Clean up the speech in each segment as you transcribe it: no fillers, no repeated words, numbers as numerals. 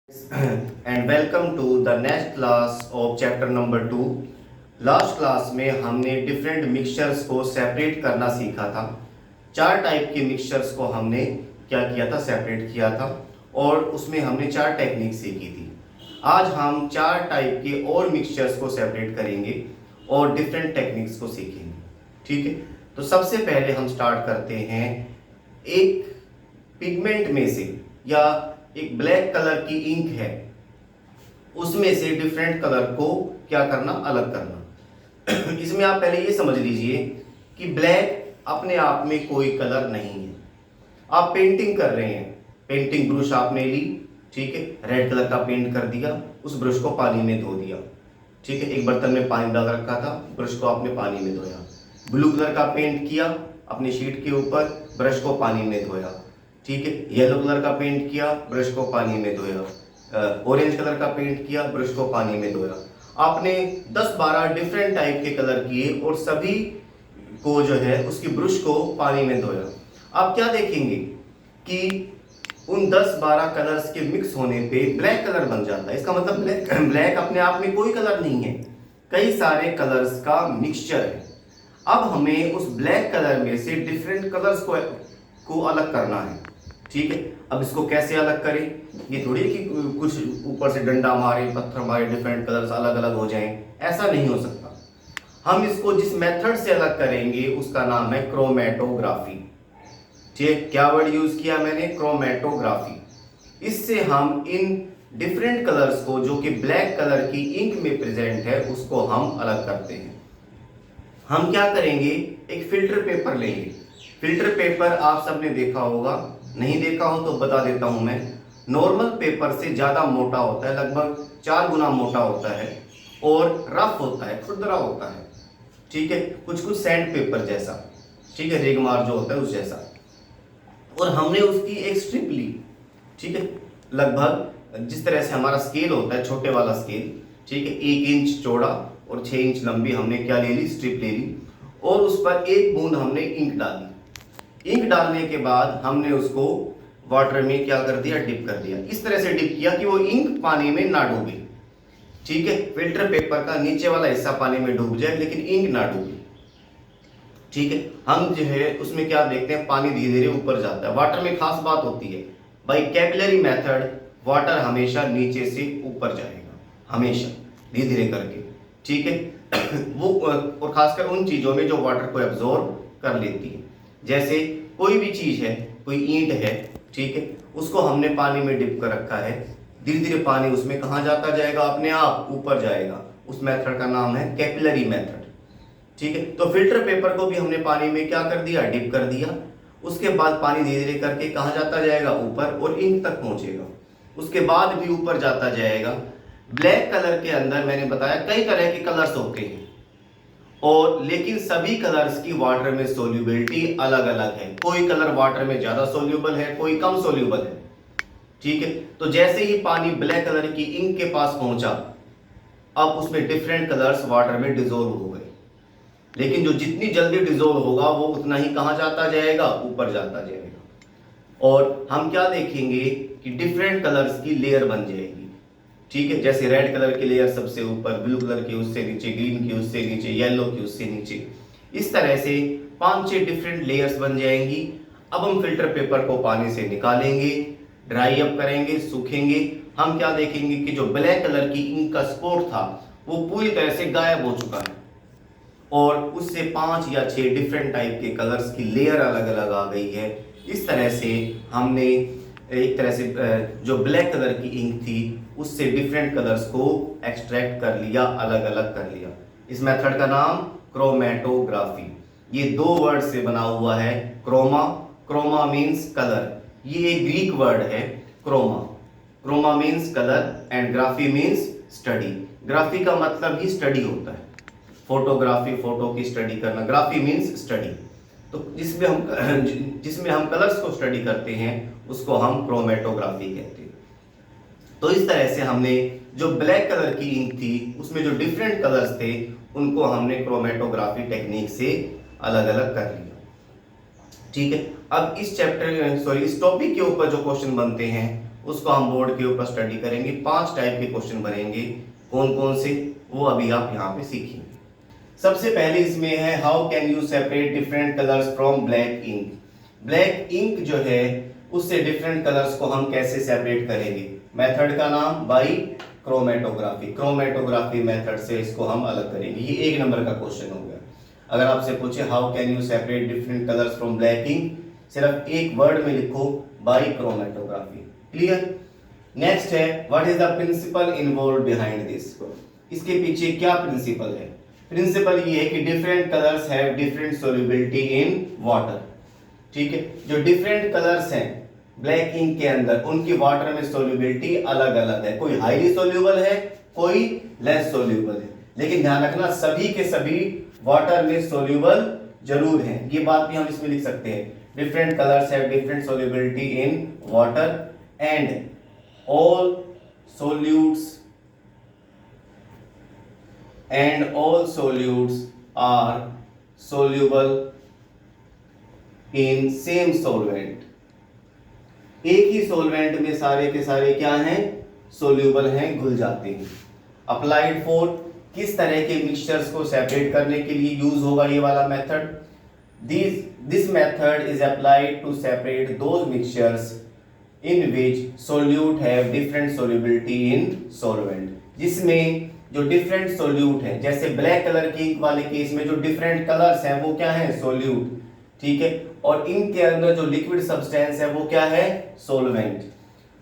And welcome to the next class of chapter number 2। Last class में हमने different mixtures को separate करना सीखा था। चार टाइप के मिक्सचर्स को हमने क्या किया था, सेपरेट किया था, और उसमें हमने चार टेक्निक सीखी थी। आज हम चार टाइप के और मिक्सचर्स को सेपरेट करेंगे और डिफरेंट टेक्निक्स को सीखेंगे। ठीक है, तो सबसे पहले हम स्टार्ट करते हैं एक पिगमेंट में से, या एक ब्लैक कलर की इंक है, उसमें से डिफरेंट कलर को क्या करना, अलग करना। इसमें आप पहले ये समझ लीजिए कि ब्लैक अपने आप में कोई कलर नहीं है। आप पेंटिंग कर रहे हैं, पेंटिंग ब्रश आपने ली, ठीक है, रेड कलर का पेंट कर दिया, उस ब्रश को पानी में धो दिया। ठीक है, एक बर्तन में पानी डाल रखा था, ब्रश को आपने पानी में धोया। ब्लू कलर का पेंट किया अपनी शीट के ऊपर, ब्रश को पानी में धोया। ठीक है, येलो कलर का पेंट किया, ब्रश को पानी में धोया। ऑरेंज कलर का पेंट किया, ब्रश को पानी में धोया। आपने 10-12 डिफरेंट टाइप के कलर किए और सभी को जो है उसकी ब्रश को पानी में धोया। आप क्या देखेंगे कि उन 10-12 कलर्स के मिक्स होने पे ब्लैक कलर बन जाता है। इसका मतलब ब्लैक अपने आप में कोई कलर नहीं है, कई सारे कलर्स का मिक्सचर है। अब हमें उस ब्लैक कलर में से डिफरेंट कलर्स को अलग करना है। ठीक है, अब इसको कैसे अलग करें? ये थोड़ी कि कुछ ऊपर से डंडा मारे, पत्थर मारे, डिफरेंट कलर्स अलग अलग हो जाएं, ऐसा नहीं हो सकता। हम इसको जिस मेथड से अलग करेंगे उसका नाम है क्रोमेटोग्राफी। ठीक, क्या वर्ड यूज किया मैंने? क्रोमेटोग्राफी। इससे हम इन डिफरेंट कलर्स को, जो कि ब्लैक कलर की इंक में प्रेजेंट है, उसको हम अलग करते हैं। हम क्या करेंगे, एक फिल्टर पेपर लेंगे। फिल्टर पेपर आप सबने देखा होगा, नहीं देखा हो तो बता देता हूं मैं। नॉर्मल पेपर से ज्यादा मोटा होता है, लगभग 4 गुना मोटा होता है, और रफ होता है, खुरदरा होता है। ठीक है, कुछ कुछ सैंड पेपर जैसा, ठीक है, रेगमार जो होता है उस जैसा। और हमने उसकी एक स्ट्रिप ली, ठीक है, लगभग जिस तरह से हमारा स्केल होता है, छोटे वाला स्केल, ठीक है, 1 इंच चौड़ा और 6 इंच लंबी, हमने क्या ले ली, स्ट्रिप ले ली, और उस पर एक बूंद हमने इंक डाली। इंक डालने के बाद हमने उसको वाटर में क्या कर दिया, डिप कर दिया। इस तरह से डिप किया कि वो इंक पानी में ना डूबे। ठीक है, फिल्टर पेपर का नीचे वाला हिस्सा पानी में डूब जाए लेकिन इंक ना डूबे। ठीक है, हम जो है उसमें क्या देखते हैं, पानी धीरे धीरे ऊपर जाता है। वाटर में खास बात होती है, बाई कैपिलरी मेथड वाटर हमेशा नीचे से ऊपर जाएगा, हमेशा धीरे धीरे करके। ठीक है, वो और खासकर उन चीजों में जो वाटर को एब्जॉर्ब कर लेती है। जैसे कोई भी चीज है, कोई ईंट है, ठीक है, उसको हमने पानी में डिप कर रखा है, धीरे धीरे पानी उसमें कहाँ जाता जाएगा, अपने आप ऊपर जाएगा। उस मेथड का नाम है कैपिलरी मेथड। ठीक है, तो फिल्टर पेपर को भी हमने पानी में क्या कर दिया, डिप कर दिया। उसके बाद पानी धीरे धीरे करके कहाँ जाता जाएगा, ऊपर, और इंक तक पहुंचेगा। उसके बाद भी ऊपर जाता जाएगा। ब्लैक कलर के अंदर मैंने बताया कई तरह के कलर्स होते हैं, और लेकिन सभी कलर्स की वाटर में सोल्यूबिलिटी अलग अलग है। कोई कलर वाटर में ज्यादा सोल्यूबल है, कोई कम सोल्यूबल है। ठीक है, तो जैसे ही पानी ब्लैक कलर की इंक के पास पहुंचा, अब उसमें डिफरेंट कलर्स वाटर में डिजोल्व हो गए। लेकिन जो जितनी जल्दी डिजोल्व होगा वो उतना ही कहां जाता जाएगा, ऊपर जाता जाएगा। और हम क्या देखेंगे कि डिफरेंट कलर्स की लेयर बन जाएगी। ठीक है, जैसे रेड कलर की लेयर सबसे ऊपर, ब्लू कलर की उससे नीचे, ग्रीन की उससे नीचे, येलो की उससे नीचे, इस तरह से 5-6 डिफरेंट लेयर्स बन जाएंगी। अब हम फिल्टर पेपर को पानी से निकालेंगे, ड्राई अप करेंगे, सूखेंगे। हम क्या देखेंगे कि जो ब्लैक कलर की इंक का स्पॉट था वो पूरी तरह से गायब हो चुका है, और उससे 5 या 6 डिफरेंट टाइप के कलर्स की लेयर अलग अलग आ गई है। इस तरह से हमने एक तरह से जो ब्लैक कलर की इंक थी उससे डिफरेंट कलर्स को एक्सट्रैक्ट कर लिया, अलग अलग कर लिया। इस मेथड का नाम क्रोमेटोग्राफी। ये 2 वर्ड से बना हुआ है। क्रोमा, क्रोमा मीन्स कलर, ये एक ग्रीक वर्ड है chroma. Chroma means colour and graphy means study. Graphy का मतलब ही स्टडी होता है। फोटोग्राफी, फोटो की स्टडी करना, ग्राफी मीन्स स्टडी। तो जिसमें हम कलर्स को स्टडी करते हैं उसको हम क्रोमेटोग्राफी कहते हैं। तो इस तरह से हमने जो ब्लैक कलर की इंक थी उसमें जो डिफरेंट कलर्स थे उनको हमने क्रोमेटोग्राफी टेक्निक से अलग अलग कर लिया। ठीक है, अब इस टॉपिक के ऊपर जो क्वेश्चन बनते हैं उसको हम बोर्ड के ऊपर स्टडी करेंगे। 5 टाइप के क्वेश्चन बनेंगे, कौन कौन से वो अभी आप यहाँ पे सीखेंगे। सबसे पहले इसमें है how can you separate different colours from black ink. Black ink जो है उससे डिफरेंट कलर्स को हम कैसे सेपरेट करेंगे। मेथड का नाम बाई क्रोमेटोग्राफी। क्रोमेटोग्राफी मेथड से इसको हम अलग करेंगे। ये 1 नंबर का क्वेश्चन हो गया। अगर आपसे पूछे how can you separate different colours from black ink, सिर्फ एक वर्ड में लिखो बाई क्रोमेटोग्राफी। क्लियर। नेक्स्ट है what is the principle involve behind this. इसके पीछे क्या प्रिंसिपल है। प्रिंसिपल ये है कि different colours have different solubility in water. ठीक है, जो डिफरेंट कलर्स हैं ब्लैक इंक के अंदर उनकी वाटर में सोल्युबिलिटी अलग अलग है। कोई हाईली सोल्यूबल है, कोई लेस सोल्यूबल है, लेकिन ध्यान रखना सभी के सभी वाटर में सोल्यूबल जरूर हैं। ये बात भी हम इसमें लिख सकते हैं, different colours have different solubility in water and all solutes are soluble in same solvent। एक ही सॉल्वेंट में सारे के सारे क्या हैं, सोल्यूबल हैं, घुल जाते हैं। अप्लाइड फॉर, किस तरह के मिक्सचर्स को सेपरेट करने के लिए यूज होगा ये वाला method. This method is applied to separate those mixtures in which solute have different solubility in solvent. जिसमें जो डिफरेंट सोल्यूट है, जैसे ब्लैक कलर की इंक वाले केस में जो डिफरेंट कलर्स हैं वो क्या है, सोल्यूट। ठीक है, और इंक के अंदर जो लिक्विड सब्सटेंस है वो क्या है, सोल्वेंट।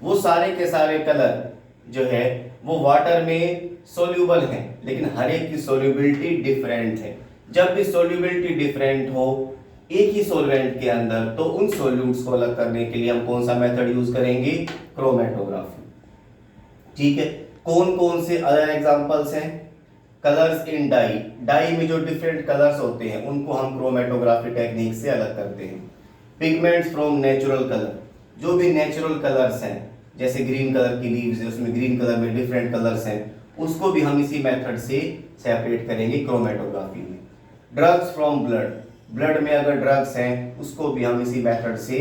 वो सारे के सारे कलर जो है वो वाटर में सोल्यूबल हैं, लेकिन हर एक की सोल्यूबिलिटी डिफरेंट है। जब भी सोल्यूबिलिटी डिफरेंट हो एक ही सोल्वेंट के अंदर, तो उन सोल्यूट्स को अलग करने के लिए हम कौन सा मेथड यूज करेंगे, क्रोमेटोग्राफी। ठीक है, कौन कौन से अदर एग्जांपल्स हैं, कलर्स इन डाई। डाई में जो डिफरेंट कलर्स होते हैं उनको हम क्रोमेटोग्राफी टेक्निक से अलग करते हैं। पिगमेंट्स फ्रॉम नेचुरल कलर, जो भी नेचुरल कलर्स हैं, जैसे ग्रीन कलर की लीव्स है उसमें ग्रीन कलर में डिफरेंट कलर्स हैं, उसको भी हम इसी मेथड से सेपरेट करेंगे क्रोमेटोग्राफी में। ड्रग्स फ्रॉम ब्लड, ब्लड में अगर ड्रग्स हैं उसको भी हम इसी मेथड से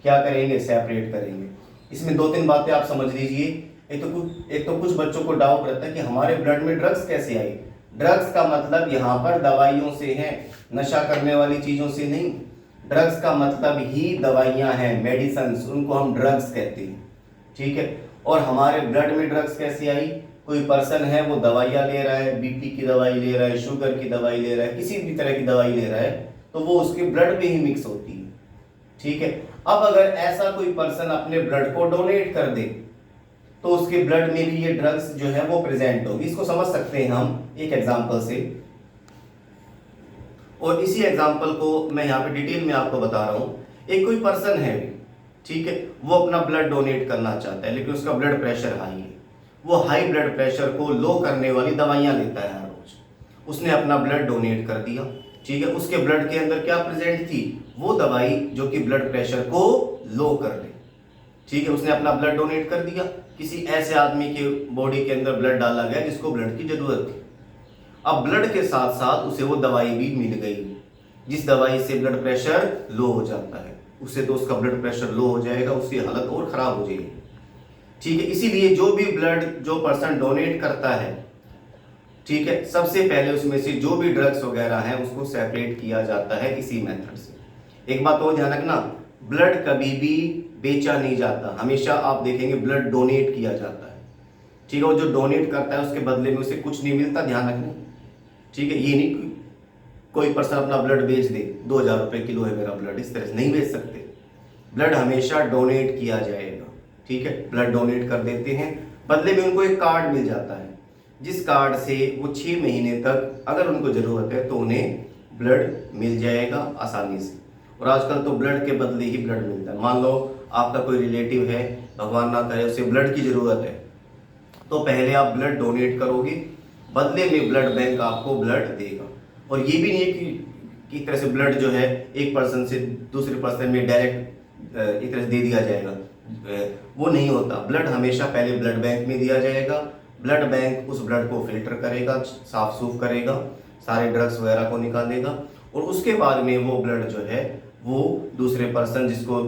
क्या करेंगे, सेपरेट करेंगे। इसमें 2-3 बातें आप समझ लीजिए। एक तो कुछ बच्चों को डाउट रहता है कि हमारे ब्लड में ड्रग्स कैसे आई। ड्रग्स का मतलब यहाँ पर दवाइयों से है, नशा करने वाली चीजों से नहीं। ड्रग्स का मतलब ही दवाइयाँ हैं, मेडिसिन, उनको हम ड्रग्स कहते हैं। ठीक है, और हमारे ब्लड में ड्रग्स कैसे आई, कोई पर्सन है वो दवाइयाँ ले रहा है, बीपी की दवाई ले रहा है, शुगर की दवाई ले रहा है, किसी भी तरह की दवाई ले रहा है, तो वो उसके ब्लड में ही मिक्स होती है। ठीक है, अब अगर ऐसा कोई पर्सन अपने ब्लड को डोनेट कर दे तो उसके ब्लड में भी ये ड्रग्स जो है वो प्रेजेंट होगी। इसको समझ सकते हैं हम एक एग्जांपल से, और इसी एग्जांपल को मैं यहाँ पे डिटेल में आपको बता रहा हूँ। एक कोई पर्सन है, ठीक है, वो अपना ब्लड डोनेट करना चाहता है, लेकिन उसका ब्लड प्रेशर हाई है। वो हाई ब्लड प्रेशर को लो करने वाली दवाइयाँ लेता है हर रोज। उसने अपना ब्लड डोनेट कर दिया, ठीक है, उसके ब्लड के अंदर क्या प्रेजेंट थी, वो दवाई जो कि ब्लड प्रेशर को लो कर दे। ठीक है, उसने अपना ब्लड डोनेट कर दिया, किसी ऐसे आदमी के बॉडी के अंदर ब्लड डाला गया जिसको ब्लड की जरूरत थी। अब ब्लड के साथ साथ उसे वो दवाई भी मिल गई, जिस दवाई से ब्लड प्रेशर लो हो जाता है। उससे तो उसका ब्लड प्रेशर लो हो जाएगा, उसकी हालत और खराब हो जाएगी। ठीक है, इसीलिए जो भी ब्लड जो पर्सन डोनेट करता है, ठीक है, सबसे पहले उसमें से जो भी ड्रग्स वगैरह हैं उसको सेपरेट किया जाता है इसी मेथड से। एक बात और ध्यान रखना, ब्लड कभी भी बेचा नहीं जाता, हमेशा आप देखेंगे ब्लड डोनेट किया जाता है। ठीक है, और जो डोनेट करता है उसके बदले में उसे कुछ नहीं मिलता, ध्यान रखना। ठीक है, ये नहीं कोई पर्सन अपना ब्लड बेच दे, 2000 रुपए किलो है मेरा ब्लड, इस तरह से नहीं बेच सकते। ब्लड हमेशा डोनेट किया जाएगा। ठीक है, ब्लड डोनेट कर देते हैं, बदले में उनको एक कार्ड मिल जाता है, जिस कार्ड से वो 6 महीने तक अगर उनको जरूरत है तो उन्हें ब्लड मिल जाएगा आसानी से। और आजकल तो ब्लड के बदले ही ब्लड मिलता है। मान लो आपका कोई रिलेटिव है, भगवान ना करे उसे ब्लड की जरूरत है, तो पहले आप ब्लड डोनेट करोगे, बदले में ब्लड बैंक आपको ब्लड देगा। और ये भी नहीं है कि एक तरह से ब्लड जो है एक पर्सन से दूसरे पर्सन में डायरेक्ट एक तरह से दे दिया जाएगा, वो नहीं होता। ब्लड हमेशा पहले ब्लड बैंक में दिया जाएगा, ब्लड बैंक उस ब्लड को फिल्टर करेगा, साफ सूफ करेगा, सारे ड्रग्स वगैरह को निकालेगा, और उसके बाद में वो ब्लड जो है वो दूसरे पर्सन जिसको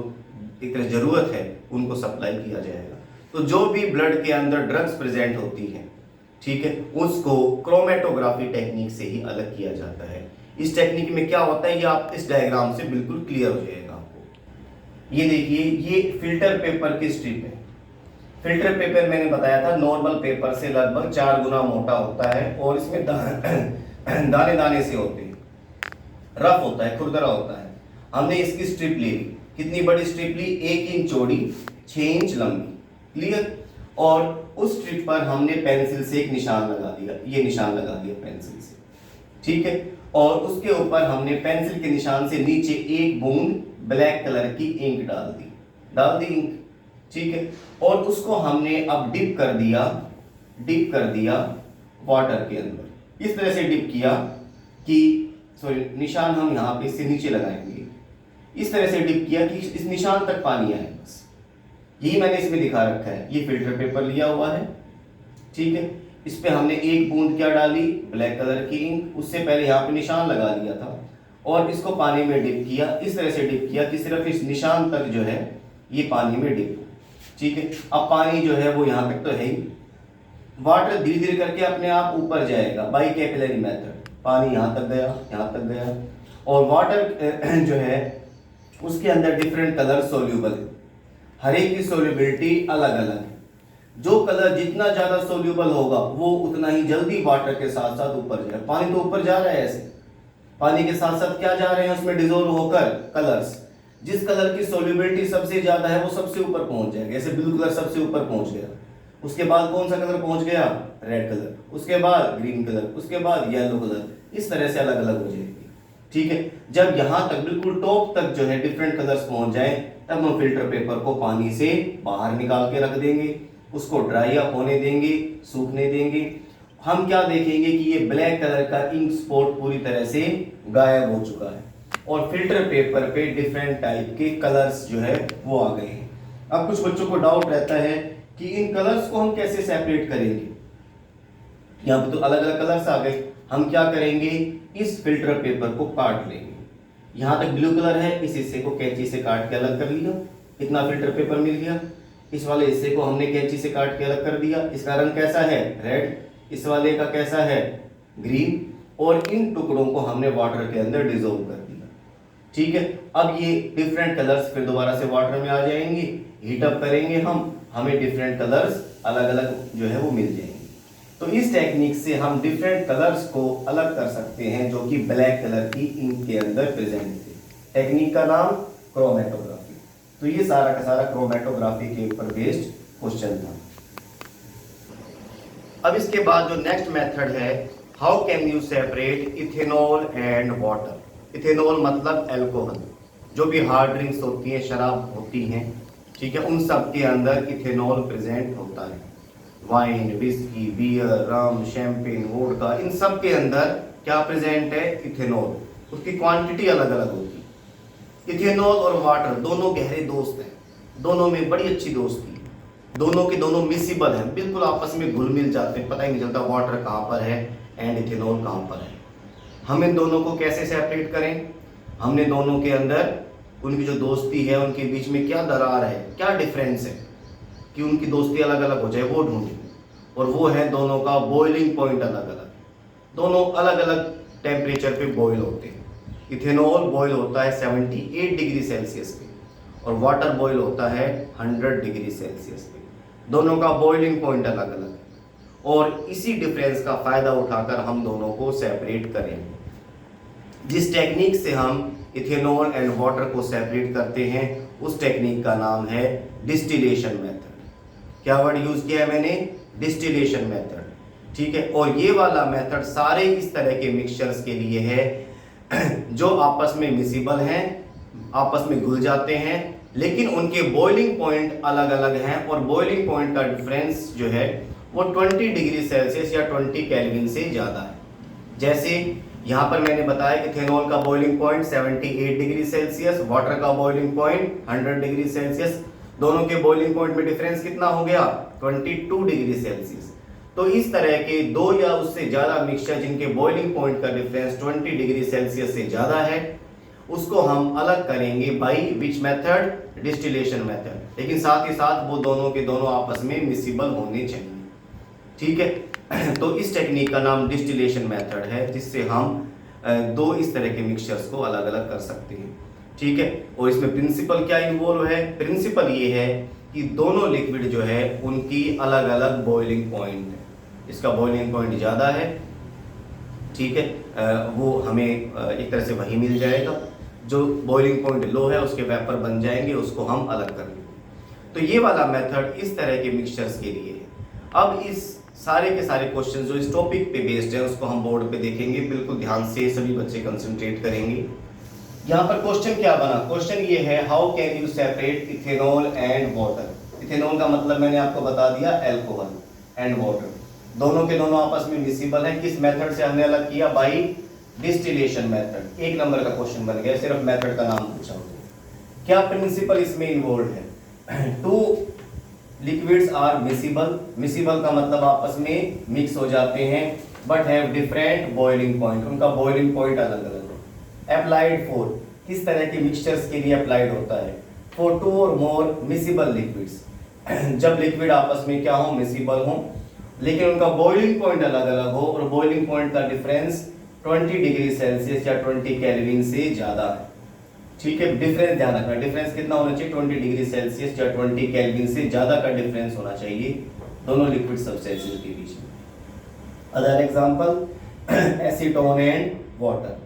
एक तरह जरूरत है उनको सप्लाई किया जाएगा। तो जो भी ब्लड के अंदर ड्रग्स प्रेजेंट होती हैं, ठीक है, उसको क्रोमेटोग्राफी टेक्निक से ही अलग किया जाता है। इस टेक्निक में क्या होता है ये आप इस डायग्राम से बिल्कुल क्लियर हो जाएगा आपको। ये देखिए, ये फिल्टर पेपर की स्ट्रिप है। फिल्टर पेपर मैंने बताया था नॉर्मल पेपर से लगभग 4 गुना मोटा होता है और इसमें दाने दाने से होते हैं, रफ होता है, खुरदरा होता है। हमने इसकी स्ट्रिप ली, कितनी बड़ी स्ट्रिप ली, 1 इंच चौड़ी 6 इंच लंबी, क्लियर। और उस स्ट्रिप पर हमने पेंसिल से एक निशान लगा दिया, ये निशान लगा दिया पेंसिल से, ठीक है। और उसके ऊपर हमने पेंसिल के निशान से नीचे 1 बूंद ब्लैक कलर की इंक डाल दी इंक, ठीक है। और उसको हमने अब डिप कर दिया वाटर के अंदर। इस तरह से डिप किया कि सॉरी, निशान हम यहाँ पे इससे नीचे लगाएंगे। इस तरह से डिप किया कि इस निशान तक पानी आए, बस यही मैंने इसमें दिखा रखा है। ये फिल्टर पेपर लिया हुआ है, ठीक है। इस पे हमने 1 बूंद क्या डाली, ब्लैक कलर की इंक। उससे पहले यहाँ पे निशान लगा दिया था और इसको पानी में डिप किया। इस तरह से डिप किया कि सिर्फ इस निशान तक जो है ये पानी में डिप, ठीक है। अब पानी जो है वो यहाँ तक तो है ही, वाटर धीरे धीरे करके अपने आप ऊपर जाएगा बाई कैपिलरी मेथड। पानी यहाँ तक गया और वाटर जो है उसके अंदर डिफरेंट कलर सोल्यूबल है। हर एक की सोल्यूबिलिटी अलग अलग है। जो कलर जितना ज्यादा सोल्यूबल होगा वो उतना ही जल्दी वाटर के साथ साथ ऊपर जाएगा। पानी तो ऊपर जा रहा है, ऐसे पानी के साथ साथ क्या जा रहे हैं उसमें डिजोल्व होकर कलर्स। जिस कलर की सोल्यूबिलिटी सबसे ज्यादा है वो सबसे ऊपर पहुंच जाएगा। जैसे ब्लू कलर सबसे ऊपर पहुंच गया, उसके बाद कौन सा कलर पहुंच गया, रेड कलर, उसके बाद ग्रीन कलर, उसके बाद येलो कलर। इस तरह से अलग अलग हो जाएगी, ठीक है। जब यहां तक बिल्कुल टॉप तक जो है डिफरेंट कलर्स पहुंच जाए तब हम फिल्टर पेपर को पानी से बाहर निकाल के रख देंगे, उसको ड्राई अप होने देंगे, सूखने देंगे। हम क्या देखेंगे कि ये ब्लैक कलर का इंक स्पॉट पूरी तरह से गायब हो चुका है और फिल्टर पेपर पे डिफरेंट टाइप के कलर्स जो है वो आ गए हैं। अब कुछ बच्चों को डाउट रहता है कि इन कलर्स को हम कैसे सेपरेट करेंगे। यहाँ पे तो अलग अलग कलर्स आ गए, हम क्या करेंगे, इस फिल्टर पेपर को काट लेंगे। यहाँ तक ब्लू कलर है, इस हिस्से को कैंची से काट के अलग कर लिया, इतना फिल्टर पेपर मिल गया। इस वाले हिस्से को हमने कैंची से काट के अलग कर दिया, इसका रंग कैसा है, रेड, इस वाले का कैसा है, ग्रीन। और इन टुकड़ों को हमने वाटर के अंदर डिसॉल्व कर दिया, ठीक है। अब ये डिफरेंट कलर्स फिर दोबारा से वाटर में आ जाएंगे, हीट अप करेंगे हमें डिफरेंट कलर्स अलग अलग जो है वो मिल जाएंगे। तो इस टेक्निक से हम डिफरेंट कलर्स को अलग कर सकते हैं जो कि ब्लैक कलर की इंक के अंदर प्रेजेंट थे। टेक्निक का नाम क्रोमेटोग्राफी। तो ये सारा का सारा क्रोमेटोग्राफी के ऊपर बेस्ड क्वेश्चन था। अब इसके बाद जो नेक्स्ट मेथड है, how can you separate ethanol and water. Ethanol मतलब अल्कोहल, जो भी हार्ड ड्रिंक्स होती हैं, शराब होती हैं, ठीक है, उन सब के अंदर इथेनॉल प्रेजेंट होता है। वाइन, विस्की, बियर, रम, शैंपेन, वोडका, इन सब के अंदर क्या प्रेजेंट है, इथेनॉल। उसकी क्वांटिटी अलग अलग होती है। इथेनॉल और वाटर दोनों गहरे दोस्त हैं, दोनों में बड़ी अच्छी दोस्ती है, दोनों के दोनों मिसिबल हैं, बिल्कुल आपस में घुल मिल जाते हैं, पता ही नहीं चलता वाटर कहाँ पर है एंड इथेनॉल कहाँ पर है। हम इन दोनों को कैसे सेपरेट करें, हमने दोनों के अंदर उनकी जो दोस्ती है उनके बीच में क्या दरार है, क्या डिफरेंस है कि उनकी दोस्ती अलग अलग हो जाए, वो ढूंढें। और वो है दोनों का बॉइलिंग पॉइंट अलग अलग, दोनों अलग अलग टेम्परेचर पे बॉयल होते हैं। इथेनॉल बॉयल होता है 78 डिग्री सेल्सियस पे और वाटर बॉयल होता है 100 डिग्री सेल्सियस पे। दोनों का बॉइलिंग पॉइंट अलग अलग है और इसी डिफरेंस का फायदा उठाकर हम दोनों को सेपरेट करेंगे। जिस टेक्निक से हम इथेनॉल एंड वाटर को सेपरेट करते हैं उस टेक्निक का नाम है डिस्टिलेशन मेथड। क्या वर्ड यूज किया है मैंने, डिस्टिलेशन मेथड, ठीक है। और ये वाला मेथड सारे इस तरह के मिक्सचर्स के लिए है जो आपस में मिसिबल हैं, आपस में घुल जाते हैं, लेकिन उनके बॉइलिंग पॉइंट अलग अलग हैं और बॉइलिंग पॉइंट का डिफरेंस जो है वो 20 डिग्री सेल्सियस या 20 केल्विन से ज़्यादा है। जैसे यहाँ पर मैंने बताया कि इथेनॉल का boiling point 78 degree Celsius, water का बॉइलिंग पॉइंट 100 डिग्री सेल्सियस। दोनों के बॉइलिंग पॉइंट में डिफरेंस कितना हो गया, 22 डिग्री सेल्सियस। तो इस तरह के दो या उससे ज़्यादा मिक्सचर जिनके बॉइलिंग पॉइंट का डिफरेंस 20 डिग्री सेल्सियस से ज़्यादा है, उसको हम अलग करेंगे by which method, distillation method. लेकिन साथ ही साथ वो दोनों के दोनों आपस में मिसिबल होने चाहिए। ठीक है, तो इस टेक्निक का नाम डिस्टिलेशन मेथड है, जिससे हम दो इस तरह के मिक्सचर्स को अलग अलग कर सकते हैं। ठीक है, और इसमें प्रिंसिपल क्या इन्वॉल्व है? प्रिंसिपल ये है कि दोनों लिक्विड जो है उनकी अलग अलग बॉइलिंग पॉइंट है। इसका बॉइलिंग पॉइंट ज़्यादा है, ठीक है, वो हमें एक तरह से वही मिल जाएगा। जो बॉइलिंग पॉइंट लो है उसके वेपर बन जाएंगे, उसको हम अलग कर लेंगे। तो ये वाला मेथड इस तरह के मिक्सचर्स के लिए है। अब इस सारे के सारे क्वेश्चन जो इस टॉपिक पे बेस्ड है उसको हम बोर्ड पे देखेंगे। बिल्कुल ध्यान से सभी बच्चे कंसंट्रेट करेंगे। यहाँ पर क्वेश्चन क्या बना? क्वेश्चन ये है, how can you separate ethanol and water. Ethanol का मतलब मैंने आपको बता दिया, अल्कोहल, एंड वाटर, दोनों के दोनों आपस में मिसिबल है। किस मेथड से हमने अलग किया? By distillation method. 1 नंबर का क्वेश्चन बन गया, सिर्फ मेथड का नाम पूछा होगा। क्या प्रिंसिपल इसमें इन्वॉल्व है? Two liquids are miscible. Miscible का मतलब आपस में मिक्स हो जाते हैं, but have different boiling point, उनका बॉइलिंग पॉइंट अलग अलग है। अप्लाइड फॉर, किस तरह के मिक्सचर्स के लिए अप्लाइड होता है? फॉर 2 और मोर मिसिबल लिक्विड्स, जब लिक्विड आपस में क्या हो? मिसिबल हो, लेकिन उनका बॉइलिंग पॉइंट अलग अलग हो, और बॉइलिंग पॉइंट का डिफरेंस 20 डिग्री सेल्सियस या 20 केल्विन से ज्यादा है। ठीक है, डिफरेंस ध्यान रखना, डिफरेंस कितना होना चाहिए? 20 डिग्री सेल्सियस या 20 केल्विन से ज्यादा का डिफरेंस होना चाहिए दोनों लिक्विड सब्सटेंसेस के बीच में। Other example acetone and water.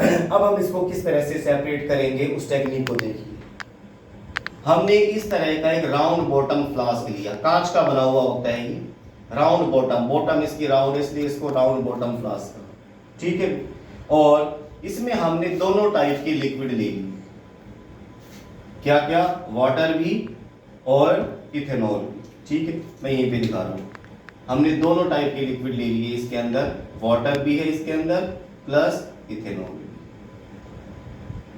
अब हम इसको किस तरह से सेपरेट करेंगे उस टेक्निक को देखिए। हमने इस तरह का एक राउंड बॉटम फ्लास्क लिया, कांच का बना हुआ होता है ये, राउंड बॉटम, बॉटम इसकी राउंड इसलिए इसको राउंड बॉटम फ्लास्क, ठीक है। और इसमें हमने दोनों टाइप की लिक्विड ले ली। क्या क्या? वाटर भी और इथेनॉल भी, ठीक है, मैं यहीं पे दिखा रहा हूं। हमने दोनों टाइप की लिक्विड ले ली है, इसके अंदर वाटर भी है इसके अंदर, प्लस इथेनॉल भी,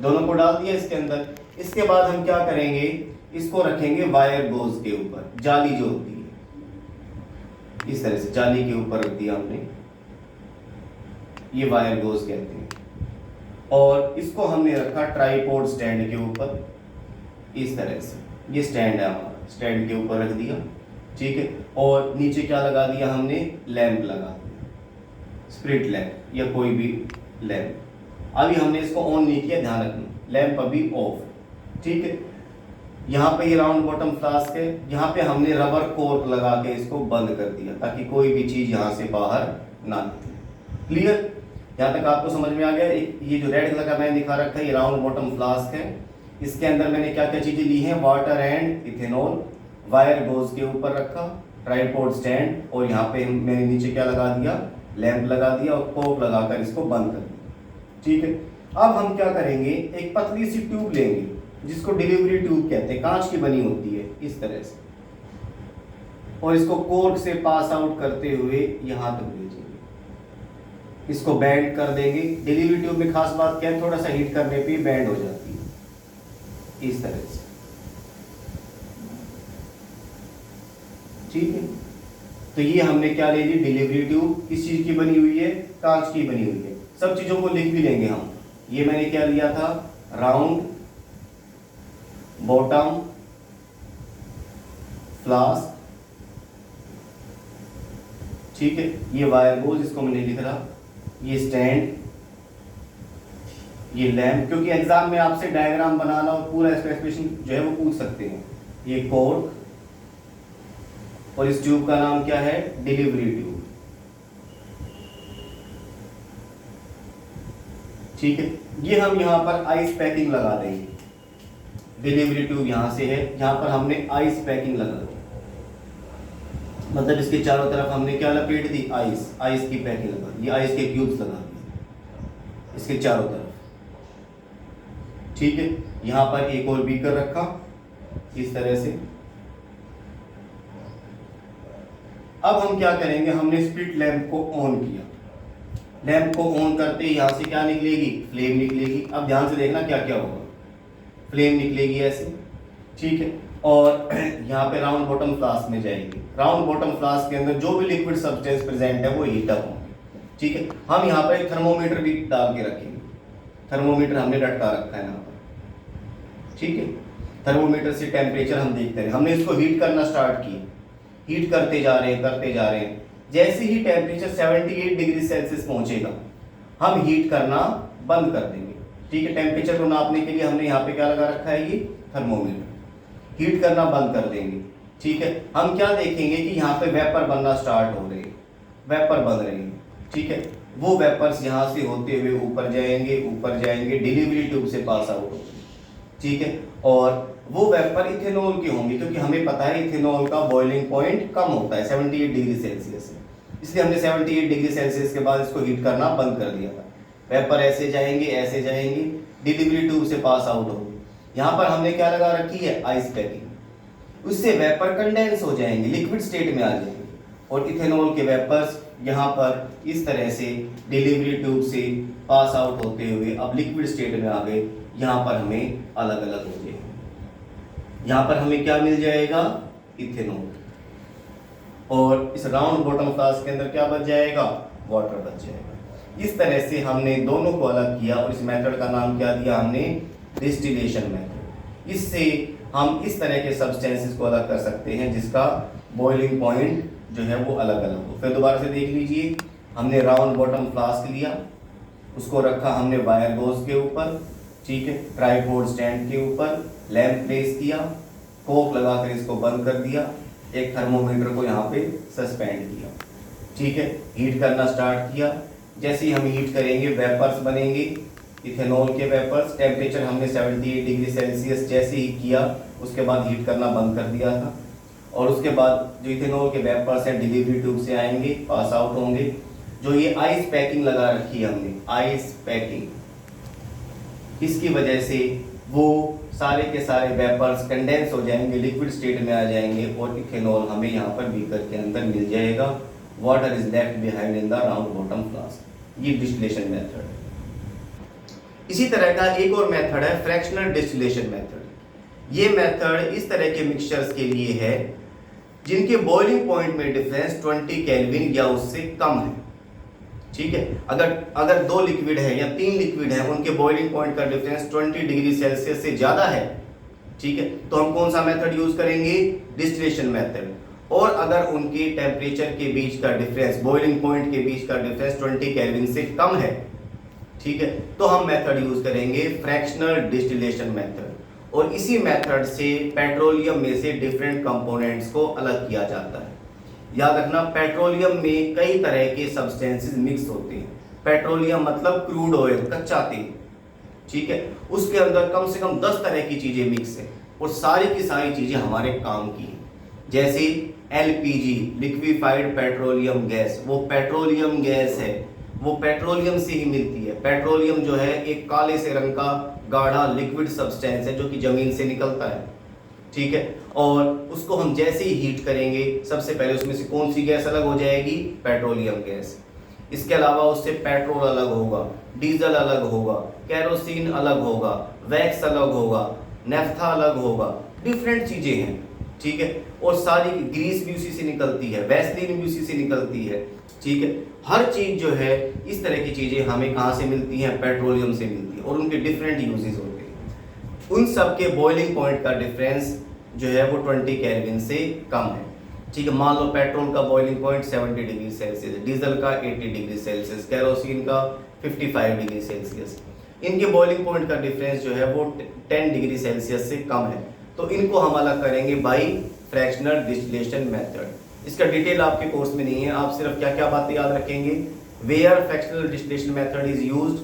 दोनों को डाल दिया इसके अंदर। इसके बाद हम क्या करेंगे? इसको रखेंगे वायर गोज के ऊपर, जाली जो होती है, इस तरह से जाली के ऊपर रख दिया हमने, ये वायर गोज कहते हैं। और इसको हमने रखा ट्राइपॉड स्टैंड के ऊपर, इस तरह से, ये स्टैंड है हमारा, स्टैंड के ऊपर रख दिया, ठीक है। और नीचे क्या लगा दिया हमने? लैंप लगा दिया, स्प्रिट लैंप या कोई भी लैंप। अभी हमने इसको ऑन नहीं किया, ध्यान रखना, लैंप अभी ऑफ, ठीक है। यहाँ पे ये राउंड बॉटम फ्लास्क है, यहाँ पे हमने रबर कोर्क लगा के इसको बंद कर दिया ताकि कोई भी चीज यहाँ से बाहर ना निकले। क्लियर? यहाँ तक आपको समझ में आ गया? ये जो रेड कलर का मैंने दिखा रखा है, ये राउंड बॉटम फ्लास्क है। इसके अंदर मैंने क्या क्या चीजें ली हैं? Water and ethanol, wire goes के ऊपर रखा, ट्राइपॉड स्टैंड, और यहाँ पे मैंने नीचे क्या लगा दिया? लैंप लगा दिया, और कोप लगाकर इसको बंद कर दिया, ठीक है। अब हम क्या करेंगे? एक पतली सी ट्यूब लेंगे जिसको डिलीवरी ट्यूब कहते हैं, कांच की बनी होती है इस तरह से, और इसको कोर्क से पास आउट करते हुए यहां तक भेजेंगे, इसको बैंड कर देंगे। डिलीवरी ट्यूब में खास बात क्या है? थोड़ा सा हीट करने पे बैंड हो जाती है इस तरह से, ठीक है। तो ये हमने क्या ले ली? Delivery tube. किस चीज की बनी हुई है? कांच की बनी हुई है। सब चीजों को लिख भी लेंगे हम। ये मैंने क्या लिया था? राउंड बॉटम फ्लास्क, ठीक है। ये वायर गोज, इसको मैंने लिख रहा, ये स्टैंड, ये लैंप, क्योंकि एग्जाम में आपसे डायग्राम बनाना और पूरा एक्सप्रेशन जो है वो पूछ सकते हैं। ये कोर्क, और इस ट्यूब का नाम क्या है? डिलीवरी ट्यूब, ठीक है। ये हम यहां पर आइस पैकिंग लगा देंगे। डिलीवरी ट्यूब यहां से है, यहां पर हमने आइस पैकिंग लगा दी, मतलब इसके चारों तरफ हमने क्या लपेट दी? आइस, आइस की पैकिंग लगा दी, आइस के क्यूब्स लगा दिए इसके चारों तरफ, ठीक है। यहां पर एक और बीकर रखा इस तरह से। अब हम क्या करेंगे? हमने स्प्लिट लैंप को ऑन किया। लैंप को ऑन करते ही यहां से क्या निकलेगी? फ्लेम निकलेगी। अब ध्यान से देखना क्या क्या होगा। फ्लेम निकलेगी ऐसे, ठीक है। और यहाँ पे राउंड बॉटम फ्लास्क में जाएगी। राउंड बॉटम फ्लास्क के अंदर जो भी लिक्विड सब्सटेंस प्रेजेंट है वो हीट अप होंगे, ठीक है। हम यहाँ पर एक थर्मोमीटर भी डाल के रखेंगे, थर्मोमीटर हमने लटका रखा है यहाँ पर, ठीक है। थर्मोमीटर से टेम्परेचर हम देखते हैं, हमने इसको हीट करना स्टार्ट किया, हीट करते जा रहे हैं। जैसे ही टेम्परेचर 78 डिग्री सेल्सियस पहुंचेगा हम हीट करना बंद कर देंगे। ठीक है, टेम्परेचर को नापने के लिए हमने यहाँ पे क्या लगा रखा है, ये थर्मोमीटर। हीट करना बंद कर देंगे। ठीक है, हम क्या देखेंगे कि यहाँ पे वेपर बनना स्टार्ट हो रहे हैं, वेपर बन रहे हैं। ठीक है, वो वेपर्स यहाँ से होते हुए ऊपर जाएंगे, डिलीवरी ट्यूब से पास आउट होंगे। ठीक है, और वो वेपर इथेनॉल के होंगे, क्योंकि हमें पता है इथेनॉल का बॉइलिंग पॉइंट कम होता है 78 डिग्री सेल्सियस से, इसलिए हमने 78 डिग्री सेल्सियस के बाद इसको हीट करना बंद कर दिया था। वेपर ऐसे जाएंगे, डिलीवरी ट्यूब से पास आउट होंगे। यहाँ पर हमने क्या लगा रखी है, आइस पैकिंग। उससे वेपर कंडेंस हो जाएंगे, लिक्विड स्टेट में आ जाएंगे, और इथेनॉल के वेपर्स यहाँ पर इस तरह से डिलीवरी ट्यूब से पास आउट होते हुए अब लिक्विड स्टेट में आ गए। यहाँ पर हमें अलग अलग हो जाएंगे, यहाँ पर हमें क्या मिल जाएगा, इथेनॉल, और इस राउंड बॉटम फ्लास्क के अंदर क्या बच जाएगा, वाटर बच जाएगा। इस तरह से हमने दोनों को अलग किया, और इस मेथड का नाम क्या दिया हमने, डिस्टिलेशन मेथड। इससे हम इस तरह के सब्सटेंसेस को अलग कर सकते हैं जिसका बॉइलिंग पॉइंट जो है वो अलग अलग हो। फिर दोबारा से देख लीजिए, हमने राउंड बॉटम फ्लास्क लिया, उसको रखा हमने वायर गोज के ऊपर। ठीक है, ट्राइपॉड स्टैंड के ऊपर लैंप प्लेस किया, कोक लगाकर इसको बंद कर दिया, एक थर्मोमीटर को यहाँ पे सस्पेंड किया। ठीक है, हीट करना स्टार्ट किया। जैसे ही हम हीट करेंगे वेपर्स बनेंगे, इथेनॉल के वेपर्स। टेम्परेचर हमने 78 डिग्री सेल्सियस जैसे ही किया उसके बाद हीट करना बंद कर दिया था, और उसके बाद जो इथेनॉल के वेपर्स हैं डिलीवरी ट्यूब से आएंगे, पास आउट होंगे। जो ये आइस पैकिंग लगा रखी है हमने, आइस पैकिंग, इसकी वजह से वो सारे के सारे वेपर्स कंडेंस हो जाएंगे, लिक्विड स्टेट में आ जाएंगे, और इथेनॉल हमें यहाँ पर बीकर के अंदर मिल जाएगा। Water is left behind in the round bottom flask. ये डिस्टिलेशन मेथड है। इसी तरह का एक और मेथड है फ्रैक्शनल डिस्टिलेशन मेथड। ये मेथड इस तरह के मिक्सचर्स के लिए है जिनके बॉइलिंग पॉइंट में डिफरेंस 20 केल्विन या उससे कम है। ठीक है, अगर 2 लिक्विड है या 3 लिक्विड है, उनके बॉइलिंग पॉइंट का डिफरेंस 20 डिग्री सेल्सियस से ज्यादा है, ठीक है, तो हम कौन सा मेथड यूज करेंगे, डिस्टिलेशन मेथड। और अगर उनके टेम्परेचर के बीच का डिफरेंस, बॉइलिंग पॉइंट के बीच का डिफरेंस 20 केल्विन से कम है, ठीक है, तो हम मेथड यूज करेंगे फ्रैक्शनल डिस्टिलेशन मेथड। और इसी मेथड से पेट्रोलियम में से डिफरेंट कंपोनेंट्स को अलग किया जाता है। याद रखना, पेट्रोलियम में कई तरह के सब्सटेंसेस मिक्स होते हैं। पेट्रोलियम मतलब क्रूड ऑयल, कच्चा तेल। ठीक है, उसके अंदर कम से कम 10 तरह की चीजें मिक्स है, और सारी की सारी चीजें हमारे काम की हैं। जैसे एलपीजी, लिक्विफाइड पेट्रोलियम गैस, वो पेट्रोलियम गैस है, वो पेट्रोलियम से ही मिलती है। पेट्रोलियम जो है एक काले से रंग का गाढ़ा लिक्विड सब्सटेंस है जो कि जमीन से निकलता है। ठीक है, और उसको हम जैसे ही हीट करेंगे, सबसे पहले उसमें से कौन सी गैस अलग हो जाएगी, पेट्रोलियम गैस। इसके अलावा उससे पेट्रोल अलग होगा, डीजल अलग होगा, केरोसिन अलग होगा, वैक्स अलग होगा, नेफ्था अलग होगा, डिफरेंट चीजें हैं। ठीक है, और सारी ग्रीस भी उसी से निकलती है, वैसलीन भी उसी से निकलती है। ठीक है, हर चीज जो है इस तरह की चीजें हमें कहाँ से मिलती हैं, पेट्रोलियम से मिलती है, और उनके डिफरेंट यूजेस होते हैं। उन सब के बॉइलिंग पॉइंट का डिफरेंस जो है वो 20 केल्विन से कम है। ठीक है, मान लो पेट्रोल का boiling point 70 degree Celsius, diesel का 80 डिग्री सेल्सियस, केरोसिन का 55 डिग्री सेल्सियस। इनके बॉइलिंग पॉइंट का डिफरेंस जो है वो 10 डिग्री सेल्सियस से कम है। तो इनको हम अलग करेंगे बाई फ्रैक्शनल डिस्टिलेशन मेथड। इसका डिटेल आपके कोर्स में नहीं है, आप सिर्फ क्या क्या बातें याद रखेंगे। Where fractional distillation method is used,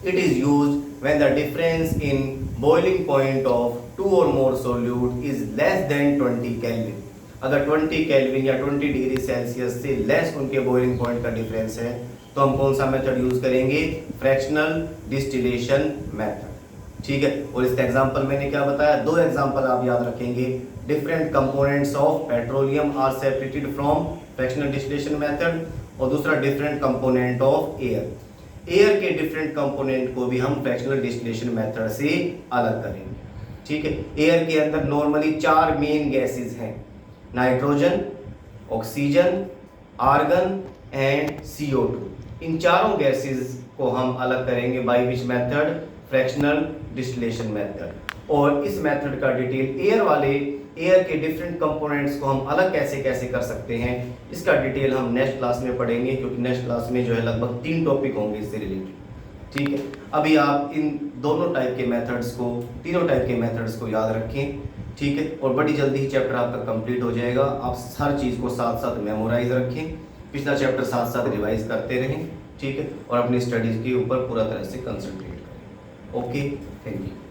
it is used when the difference in boiling point of 2 or more solute is less than 20 Kelvin। अगर 20 केल्विन या 20 डिग्री सेल्सियस से लेस उनके बॉइलिंग पॉइंट का डिफरेंस है, तो हम कौन सा मेथड यूज करेंगे, फ्रैक्शनल डिस्टिलेशन मेथड। ठीक है, और इसका एग्जांपल मैंने क्या बताया, 2 एग्जांपल आप याद रखेंगे। Different components of petroleum are separated from fractional distillation method, और दूसरा different component of air. Air के डिफरेंट कंपोनेंट को भी हम फ्रैक्शनल डिस्टिलेशन मेथड से अलग करेंगे। ठीक है, एयर के अंदर नॉर्मली 4 मेन गैसेस हैं, nitrogen, oxygen, argon and CO2। इन चारों गैसेस को हम अलग करेंगे by which method, fractional distillation method. और इस मेथड का डिटेल एयर के डिफरेंट कंपोनेंट्स को हम अलग कैसे कैसे कर सकते हैं, इसका डिटेल हम नेक्स्ट क्लास में पढ़ेंगे, क्योंकि नेक्स्ट क्लास में जो है लगभग 3 टॉपिक होंगे इससे रिलेटेड। ठीक है, अभी आप इन तीनों टाइप के मेथड्स को याद रखें। ठीक है, और बड़ी जल्दी ही चैप्टर आपका कंप्लीट हो जाएगा। आप हर चीज़ को साथ साथ मेमोराइज रखें, पिछला चैप्टर साथ साथ रिवाइज करते रहें। ठीक है, और अपनी स्टडीज़ के ऊपर पूरा तरह से कंसंट्रेट करें। Okay, thank you.